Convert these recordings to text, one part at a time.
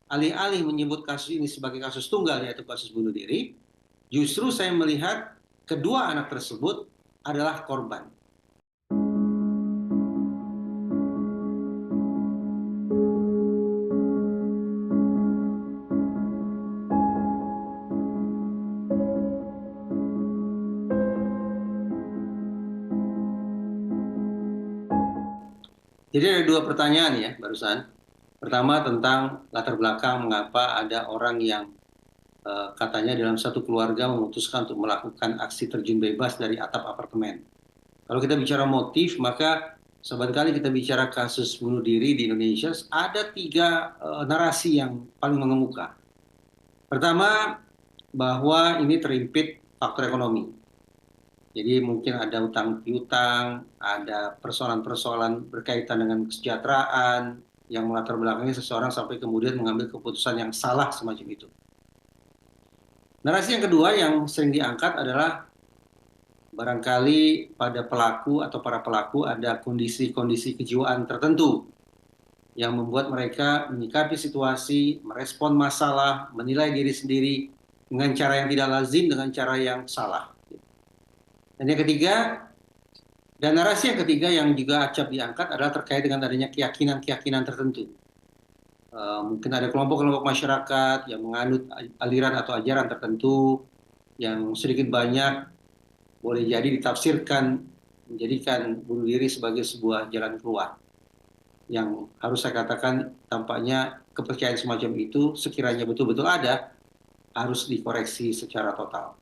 alih-alih menyebut kasus ini sebagai kasus tunggal, yaitu kasus bunuh diri, justru saya melihat kedua anak tersebut adalah korban. Jadi ada dua pertanyaan ya barusan. Pertama tentang latar belakang mengapa ada orang yang katanya dalam satu keluarga memutuskan untuk melakukan aksi terjun bebas dari atap apartemen. Kalau kita bicara motif, maka sobat kali kita bicara kasus bunuh diri di Indonesia, ada tiga narasi yang paling mengemuka. Pertama, bahwa ini terimpit faktor ekonomi. Jadi mungkin ada utang piutang, ada persoalan-persoalan berkaitan dengan kesejahteraan, yang melatar belakangnya seseorang sampai kemudian mengambil keputusan yang salah semacam itu. Narasi yang kedua yang sering diangkat adalah barangkali pada pelaku atau para pelaku ada kondisi-kondisi kejiwaan tertentu yang membuat mereka menyikapi situasi, merespon masalah, menilai diri sendiri dengan cara yang tidak lazim, dengan cara yang salah. Dan yang ketiga, dan narasi yang ketiga yang juga acap diangkat adalah terkait dengan adanya keyakinan-keyakinan tertentu. Mungkin ada kelompok-kelompok masyarakat yang menganut aliran atau ajaran tertentu yang sedikit banyak boleh jadi ditafsirkan menjadikan bunuh diri sebagai sebuah jalan keluar. Yang harus saya katakan tampaknya kepercayaan semacam itu sekiranya betul-betul ada, harus dikoreksi secara total.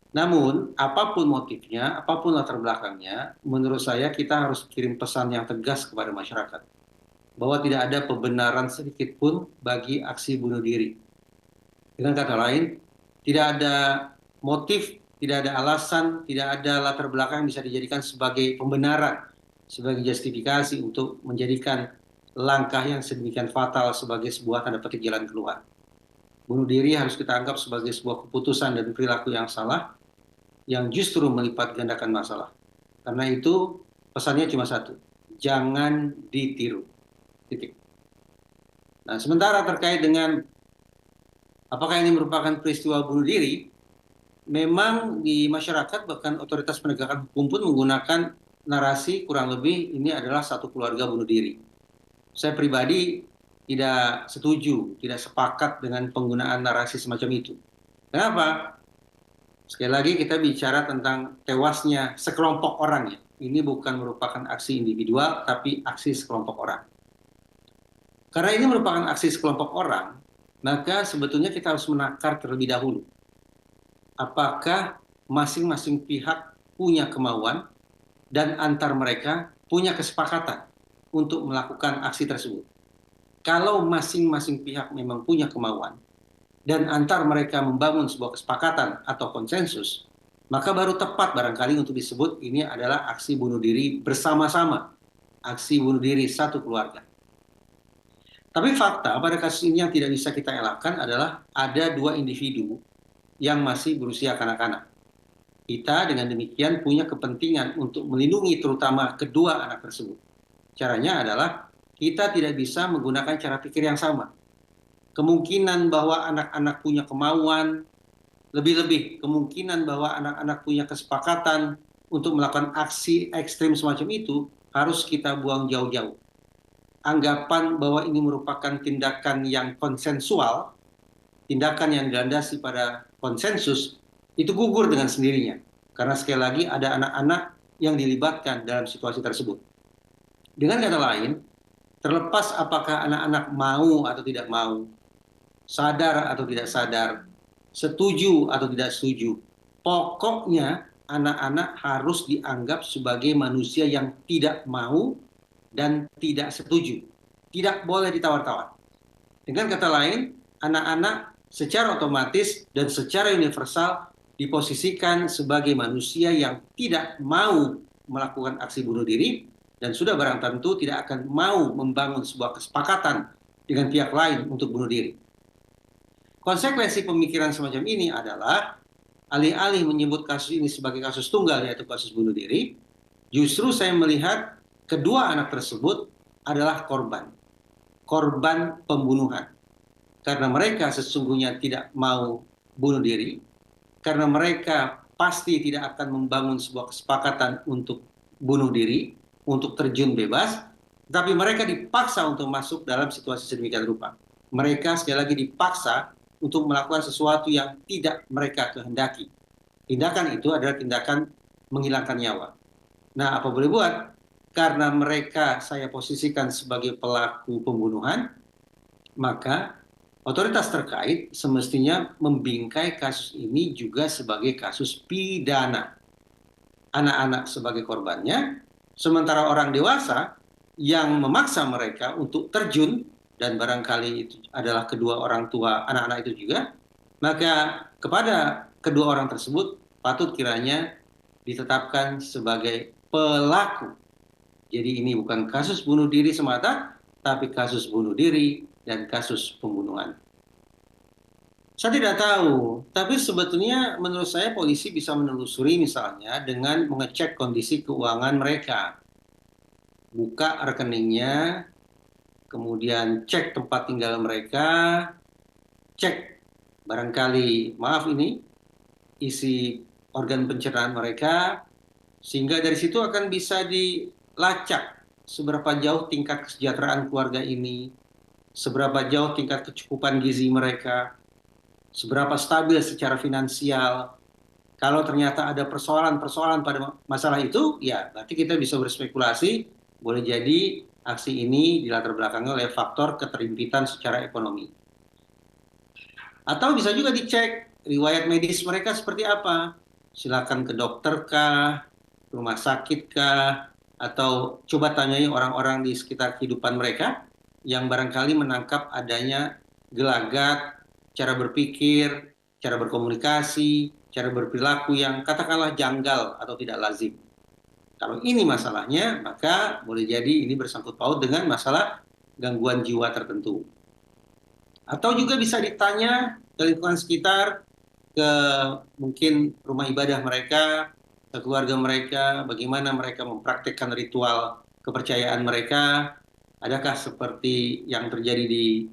Namun, apapun motifnya, apapun latar belakangnya, menurut saya kita harus kirim pesan yang tegas kepada masyarakat. Bahwa tidak ada pembenaran sedikit pun bagi aksi bunuh diri. Dengan kata lain, tidak ada motif, tidak ada alasan, tidak ada latar belakang yang bisa dijadikan sebagai pembenaran, sebagai justifikasi untuk menjadikan langkah yang sedemikian fatal sebagai sebuah tanda petik jalan keluar. Bunuh diri harus kita anggap sebagai sebuah keputusan dan perilaku yang salah, yang justru melipat gandakan masalah. Karena itu pesannya cuma satu, jangan ditiru. Titik. Nah, sementara terkait dengan apakah ini merupakan peristiwa bunuh diri, memang di masyarakat bahkan otoritas penegakan hukum pun menggunakan narasi kurang lebih ini adalah satu keluarga bunuh diri. Saya pribadi tidak setuju, tidak sepakat dengan penggunaan narasi semacam itu. Kenapa? Sekali lagi kita bicara tentang tewasnya sekelompok orang ya. Ini bukan merupakan aksi individual, tapi aksi sekelompok orang. Karena ini merupakan aksi sekelompok orang, maka sebetulnya kita harus menakar terlebih dahulu. Apakah masing-masing pihak punya kemauan dan antar mereka punya kesepakatan untuk melakukan aksi tersebut. Kalau masing-masing pihak memang punya kemauan dan antar mereka membangun sebuah kesepakatan atau konsensus, maka baru tepat barangkali untuk disebut ini adalah aksi bunuh diri bersama-sama, aksi bunuh diri satu keluarga. Tapi fakta pada kasus ini yang tidak bisa kita elakkan adalah ada dua individu yang masih berusia kanak-kanak. Kita dengan demikian punya kepentingan untuk melindungi terutama kedua anak tersebut. Caranya adalah kita tidak bisa menggunakan cara pikir yang sama. Kemungkinan bahwa anak-anak punya kemauan, lebih-lebih kemungkinan bahwa anak-anak punya kesepakatan untuk melakukan aksi ekstrim semacam itu harus kita buang jauh-jauh. Anggapan bahwa ini merupakan tindakan yang konsensual, tindakan yang dilandasi pada konsensus, itu gugur dengan sendirinya. Karena sekali lagi ada anak-anak yang dilibatkan dalam situasi tersebut. Dengan kata lain, terlepas apakah anak-anak mau atau tidak mau, sadar atau tidak sadar, setuju atau tidak setuju, pokoknya anak-anak harus dianggap sebagai manusia yang tidak mau dan tidak setuju. Tidak boleh ditawar-tawar. Dengan kata lain, anak-anak secara otomatis dan secara universal diposisikan sebagai manusia yang tidak mau melakukan aksi bunuh diri dan sudah barang tentu tidak akan mau membangun sebuah kesepakatan dengan pihak lain untuk bunuh diri. Konsekuensi pemikiran semacam ini adalah alih-alih menyebut kasus ini sebagai kasus tunggal yaitu kasus bunuh diri, justru saya melihat kedua anak tersebut adalah korban pembunuhan. karena mereka sesungguhnya tidak mau bunuh diri, karena mereka pasti tidak akan membangun sebuah kesepakatan untuk bunuh diri, untuk terjun bebas, tapi mereka dipaksa untuk masuk dalam situasi sedemikian rupa. Mereka sekali lagi dipaksa untuk melakukan sesuatu yang tidak mereka kehendaki. Tindakan itu adalah tindakan menghilangkan nyawa. Nah, apa boleh buat? Karena mereka saya posisikan sebagai pelaku pembunuhan, maka otoritas terkait semestinya membingkai kasus ini juga sebagai kasus pidana. Anak-anak sebagai korbannya, sementara orang dewasa yang memaksa mereka untuk terjun, dan barangkali itu adalah kedua orang tua anak-anak itu juga, maka kepada kedua orang tersebut patut kiranya ditetapkan sebagai pelaku. Jadi ini bukan kasus bunuh diri semata, tapi kasus bunuh diri dan kasus pembunuhan. Saya tidak tahu, tapi sebetulnya menurut saya polisi bisa menelusuri misalnya dengan mengecek kondisi keuangan mereka. Buka rekeningnya, kemudian cek tempat tinggal mereka, cek barangkali, maaf ini, isi organ pencernaan mereka, sehingga dari situ akan bisa dilacak seberapa jauh tingkat kesejahteraan keluarga ini, seberapa jauh tingkat kecukupan gizi mereka, seberapa stabil secara finansial. Kalau ternyata ada persoalan-persoalan pada masalah itu, ya berarti kita bisa berspekulasi, boleh jadi aksi ini dilatar belakangi oleh faktor keterhimpitan secara ekonomi. Atau bisa juga dicek riwayat medis mereka seperti apa. Silakan ke dokter kah, rumah sakit kah, atau coba tanyai orang-orang di sekitar kehidupan mereka yang barangkali menangkap adanya gelagat, cara berpikir, cara berkomunikasi, cara berperilaku yang katakanlah janggal atau tidak lazim. Kalau ini masalahnya, maka boleh jadi ini bersangkut paut dengan masalah gangguan jiwa tertentu. Atau juga bisa ditanya ke lingkungan sekitar, ke mungkin rumah ibadah mereka, ke keluarga mereka, bagaimana mereka mempraktikkan ritual kepercayaan mereka. Adakah seperti yang terjadi di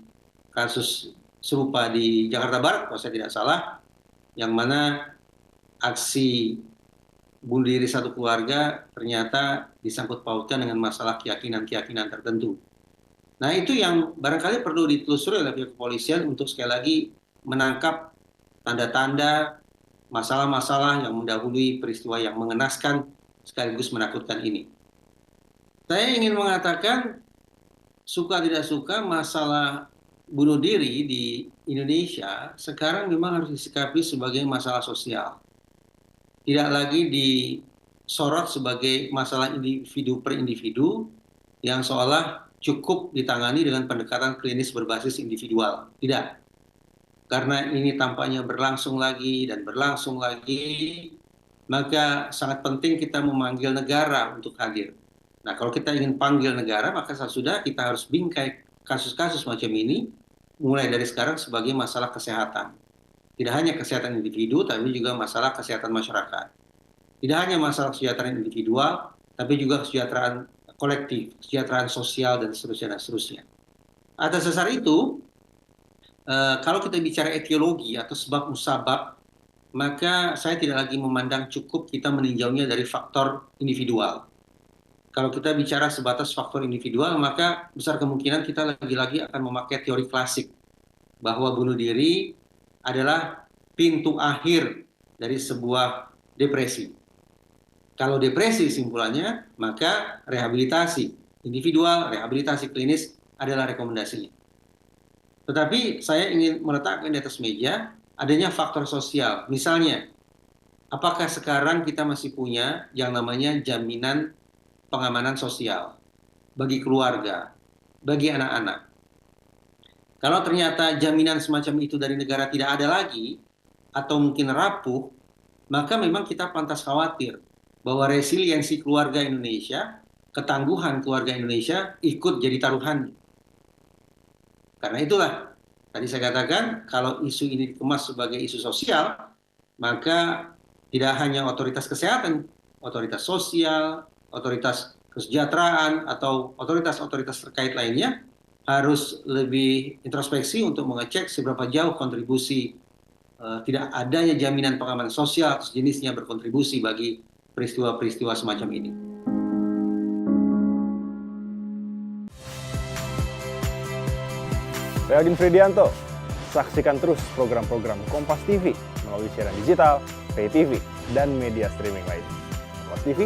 kasus serupa di Jakarta Barat, kalau saya tidak salah, yang mana aksi bunuh diri satu keluarga ternyata disangkut pautkan dengan masalah keyakinan-keyakinan tertentu. Nah, itu yang barangkali perlu ditelusuri oleh pihak kepolisian untuk sekali lagi menangkap tanda-tanda masalah-masalah yang mendahului peristiwa yang mengenaskan sekaligus menakutkan ini. Saya ingin mengatakan, suka tidak suka, masalah bunuh diri di Indonesia sekarang memang harus disikapi sebagai masalah sosial. Tidak lagi disorot sebagai masalah individu per individu yang seolah cukup ditangani dengan pendekatan klinis berbasis individual. Tidak. Karena ini tampaknya berlangsung lagi dan berlangsung lagi, maka sangat penting kita memanggil negara untuk hadir. Nah, kalau kita ingin panggil negara, maka sudah kita harus bingkai kasus-kasus macam ini, mulai dari sekarang sebagai masalah kesehatan. Tidak hanya kesehatan individu, tapi juga masalah kesehatan masyarakat. Tidak hanya masalah kesejahteraan individual, tapi juga kesejahteraan kolektif, kesejahteraan sosial, dan seterusnya, dan seterusnya. Atas dasar itu, kalau kita bicara etiologi atau sebab musabab, maka saya tidak lagi memandang cukup kita meninjaunya dari faktor individual. Kalau kita bicara sebatas faktor individual, maka besar kemungkinan kita lagi-lagi akan memakai teori klasik bahwa bunuh diri adalah pintu akhir dari sebuah depresi. Kalau depresi simpulannya, maka rehabilitasi individual, rehabilitasi klinis adalah rekomendasinya. Tetapi saya ingin meletakkan di atas meja adanya faktor sosial. Misalnya, apakah sekarang kita masih punya yang namanya jaminan pengamanan sosial bagi keluarga, bagi anak-anak? Kalau ternyata jaminan semacam itu dari negara tidak ada lagi, atau mungkin rapuh, maka memang kita pantas khawatir bahwa resiliensi keluarga Indonesia, ketangguhan keluarga Indonesia ikut jadi taruhan. Karena itulah, tadi saya katakan, kalau isu ini dikemas sebagai isu sosial, maka tidak hanya otoritas kesehatan, otoritas sosial, otoritas kesejahteraan, atau otoritas-otoritas terkait lainnya harus lebih introspeksi untuk mengecek seberapa jauh kontribusi tidak adanya jaminan pengaman sosial atau sejenisnya berkontribusi bagi peristiwa-peristiwa semacam ini. Saya Agin Fridianto. Saksikan terus program-program Kompas TV melalui siaran digital, pay TV, dan media streaming lain. Kompas TV,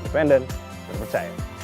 independen, terpercaya.